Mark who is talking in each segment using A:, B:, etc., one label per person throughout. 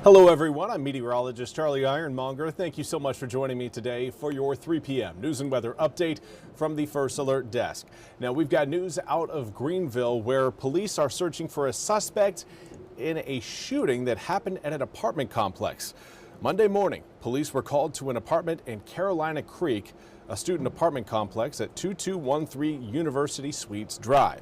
A: Hello everyone, I'm meteorologist Charlie Ironmonger. Thank you so much for joining me today for your 3 p.m. news and weather update from the First Alert Desk. Now we've got news out of Greenville where police are searching for a suspect in a shooting that happened at an apartment complex. Monday morning, police were called to an apartment in Carolina Creek, a student apartment complex at 2213 University Suites Drive.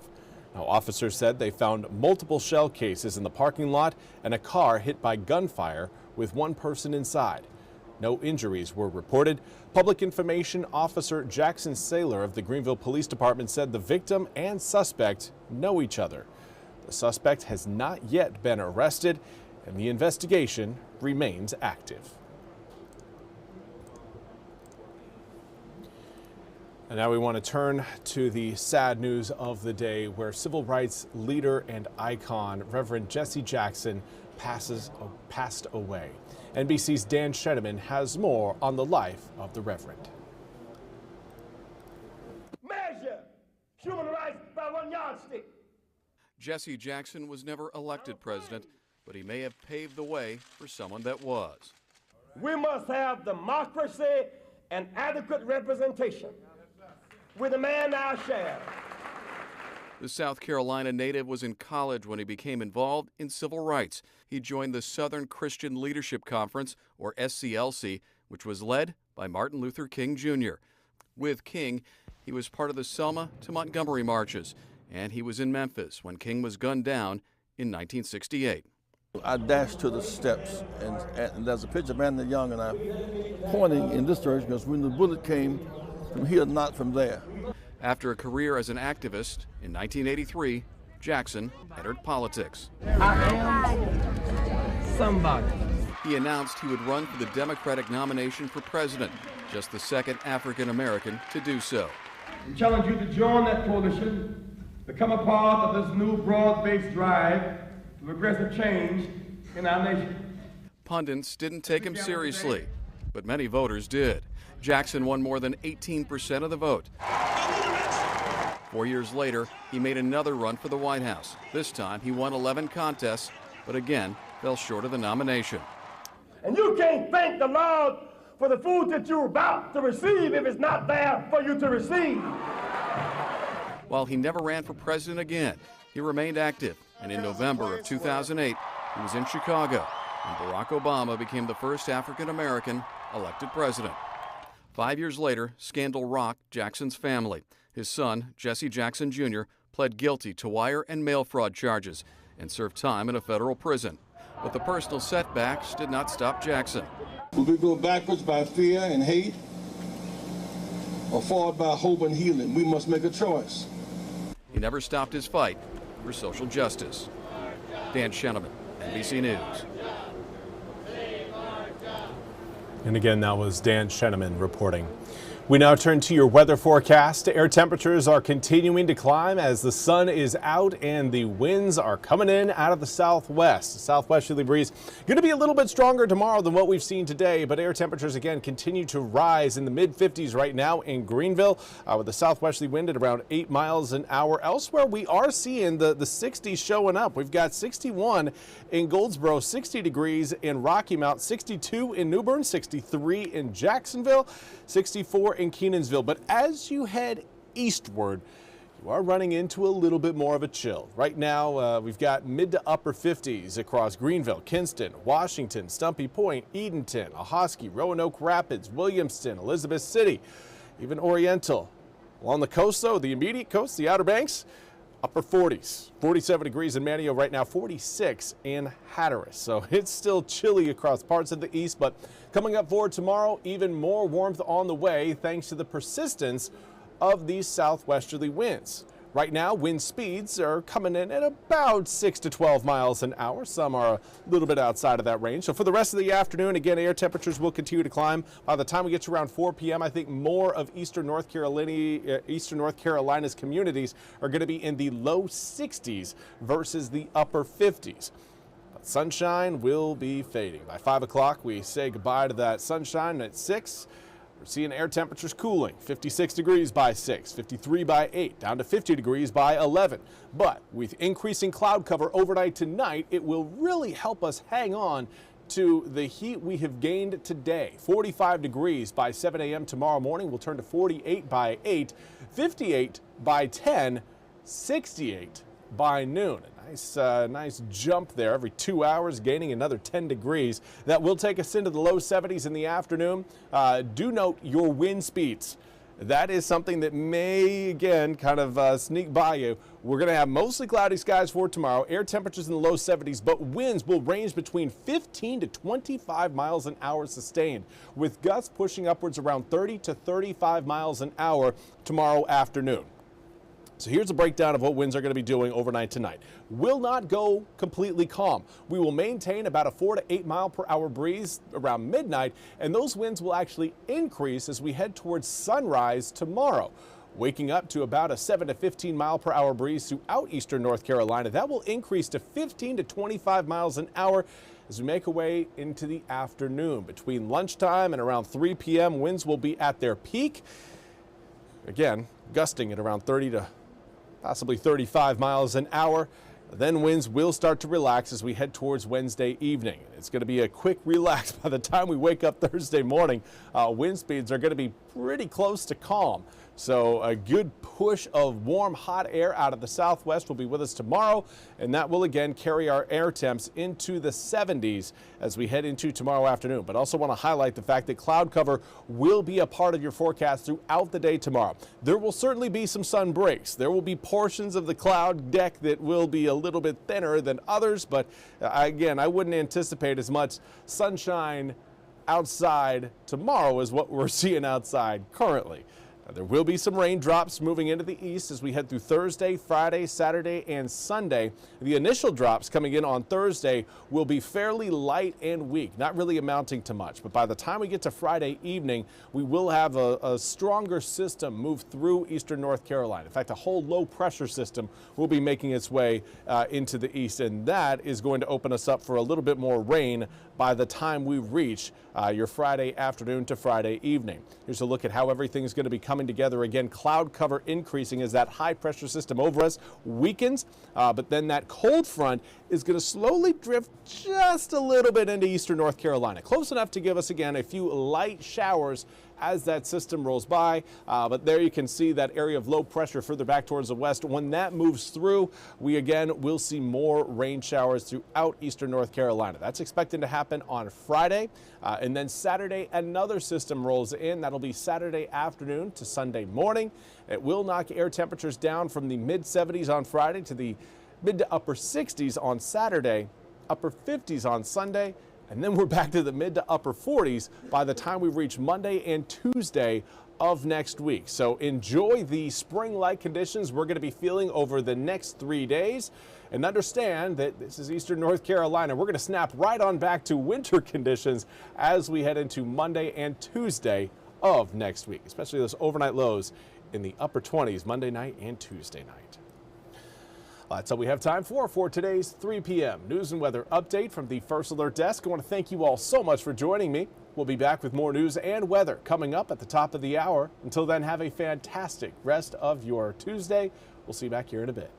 A: Now, officers said they found multiple shell cases in the parking lot and a car hit by gunfire with one person inside. No injuries were reported. Public Information Officer Jackson Saylor of the Greenville Police Department said the victim and suspect know each other. The suspect has not yet been arrested, and the investigation remains active. And now we want to turn to the sad news of the day where civil rights leader and icon Reverend Jesse Jackson passed away. NBC's Dan Shedeman has more on the life of the Reverend.
B: Measure human rights by one yardstick.
C: Jesse Jackson was never elected president, but he may have paved the way for someone that was.
B: We must have democracy and adequate representation. With a man now share.
C: The South Carolina native was in college when he became involved in civil rights. He joined the Southern Christian Leadership Conference, or SCLC, which was led by Martin Luther King Jr. With King, he was part of the Selma to Montgomery marches, and he was in Memphis when King was gunned down in 1968.
D: I dashed to the steps, and there's a picture of Anthony Young and I pointing in this direction because when the bullet came from here, not from there.
C: After a career as an activist, in 1983, Jackson entered politics.
B: I am somebody.
C: He announced he would run for the Democratic nomination for president, just the second African American to do so.
B: I challenge you to join that coalition, become a part of this new broad-based drive to progressive change in our nation.
C: Pundits didn't take him seriously, but many voters did. Jackson won more than 18% of the vote. 4 years later, he made another run for the White House. This time, he won 11 contests, but again, fell short of the nomination.
B: And you can't thank the Lord for the food that you're about to receive if it's not there for you to receive.
C: While he never ran for president again, he remained active, and in November of 2008, he was in Chicago, and Barack Obama became the first African American elected president. 5 years later, scandal rocked Jackson's family. His son, Jesse Jackson Jr., pled guilty to wire and mail fraud charges and served time in a federal prison. But the personal setbacks did not stop Jackson.
D: Will we go backwards by fear and hate or forward by hope and healing? We must make a choice.
C: He never stopped his fight for social justice. Dan Shedeman, NBC News.
A: And again, that was Dan Shedeman reporting. We now turn to your weather forecast. Air temperatures are continuing to climb as the sun is out and the winds are coming in out of the southwest. The southwesterly breeze going to be a little bit stronger tomorrow than what we've seen today, but air temperatures again continue to rise in the mid-50s right now in Greenville with the southwesterly wind at around 8 miles an hour. Elsewhere, we are seeing the 60s showing up. We've got 61 in Goldsboro, 60 degrees in Rocky Mount, 62 in New Bern, 63 in Jacksonville, 64 in Kenansville. But as you head eastward, you are running into a little bit more of a chill. Right now, we've got mid to upper 50s across Greenville, Kinston, Washington, Stumpy Point, Edenton, Ahoskie, Roanoke Rapids, Williamston, Elizabeth City, even Oriental. Along the coast, though, the immediate coast, the Outer Banks, upper 40s, 47 degrees in Manio right now, 46 in Hatteras. So it's still chilly across parts of the east, but coming up for tomorrow, even more warmth on the way thanks to the persistence of these southwesterly winds. Right now, wind speeds are coming in at about 6 to 12 miles an hour. Some are a little bit outside of that range. So for the rest of the afternoon, again, air temperatures will continue to climb. By the time we get to around 4 p.m., I think more of Eastern North Carolina's communities are going to be in the low 60s versus the upper 50s. But sunshine will be fading. By 5 o'clock, we say goodbye to that sunshine. At 6, we're seeing air temperatures cooling, 56 degrees by 6, 53 by 8, down to 50 degrees by 11. But with increasing cloud cover overnight tonight, it will really help us hang on to the heat we have gained today. 45 degrees by 7 a.m. tomorrow morning. We'll turn to 48 by 8, 58 by 10, 68 by noon. Nice jump there every 2 hours, gaining another 10 degrees. That will take us into the low 70s in the afternoon. Do note your wind speeds. That is something that may, again, kind of sneak by you. We're going to have mostly cloudy skies for tomorrow. Air temperatures in the low 70s, but winds will range between 15 to 25 miles an hour sustained, with gusts pushing upwards around 30 to 35 miles an hour tomorrow afternoon. So here's a breakdown of what winds are going to be doing overnight tonight. Will not go completely calm. We will maintain about a 4 to 8 mile per hour breeze around midnight, and those winds will actually increase as we head towards sunrise tomorrow. Waking up to about a 7 to 15 mile per hour breeze throughout eastern North Carolina. That will increase to 15 to 25 miles an hour as we make our way into the afternoon. Between lunchtime and around 3 p.m., winds will be at their peak. Again, gusting at around 30 to possibly 35 miles an hour. Then winds will start to relax as we head towards Wednesday evening. It's going to be a quick relax by the time we wake up Thursday morning. Wind speeds are going to be pretty close to calm. So a good push of warm, hot air out of the southwest will be with us tomorrow, and that will again carry our air temps into the 70s as we head into tomorrow afternoon. But also want to highlight the fact that cloud cover will be a part of your forecast throughout the day tomorrow. There will certainly be some sun breaks. There will be portions of the cloud deck that will be a little bit thinner than others, but again, I wouldn't anticipate as much sunshine outside tomorrow as what we're seeing outside currently. There will be some raindrops moving into the east as we head through Thursday, Friday, Saturday, and Sunday. The initial drops coming in on Thursday will be fairly light and weak, not really amounting to much. But by the time we get to Friday evening, we will have a stronger system move through eastern North Carolina. In fact, a whole low pressure system will be making its way into the east, and that is going to open us up for a little bit more rain by the time we reach your Friday afternoon to Friday evening. Here's a look at how everything's going to be coming together. Again, cloud cover increasing as that high pressure system over us weakens, but then that cold front is going to slowly drift just a little bit into eastern North Carolina, close enough to give us again a few light showers as that system rolls by. But there you can see that area of low pressure further back towards the west. When that moves through, we again will see more rain showers throughout eastern North Carolina. That's expected to happen on Friday. And then Saturday, another system rolls in. That'll be Saturday afternoon to Sunday morning. It will knock air temperatures down from the mid 70s on Friday to the mid to upper 60s on Saturday, upper 50s on Sunday, and then we're back to the mid to upper 40s by the time we reach Monday and Tuesday of next week. So enjoy the spring-like conditions we're going to be feeling over the next 3 days, and understand that this is eastern North Carolina. We're going to snap right on back to winter conditions as we head into Monday and Tuesday of next week, especially those overnight lows in the upper 20s Monday night and Tuesday night. That's all we have time for today's 3 p.m. news and weather update from the First Alert Desk. I want to thank you all so much for joining me. We'll be back with more news and weather coming up at the top of the hour. Until then, have a fantastic rest of your Tuesday. We'll see you back here in a bit.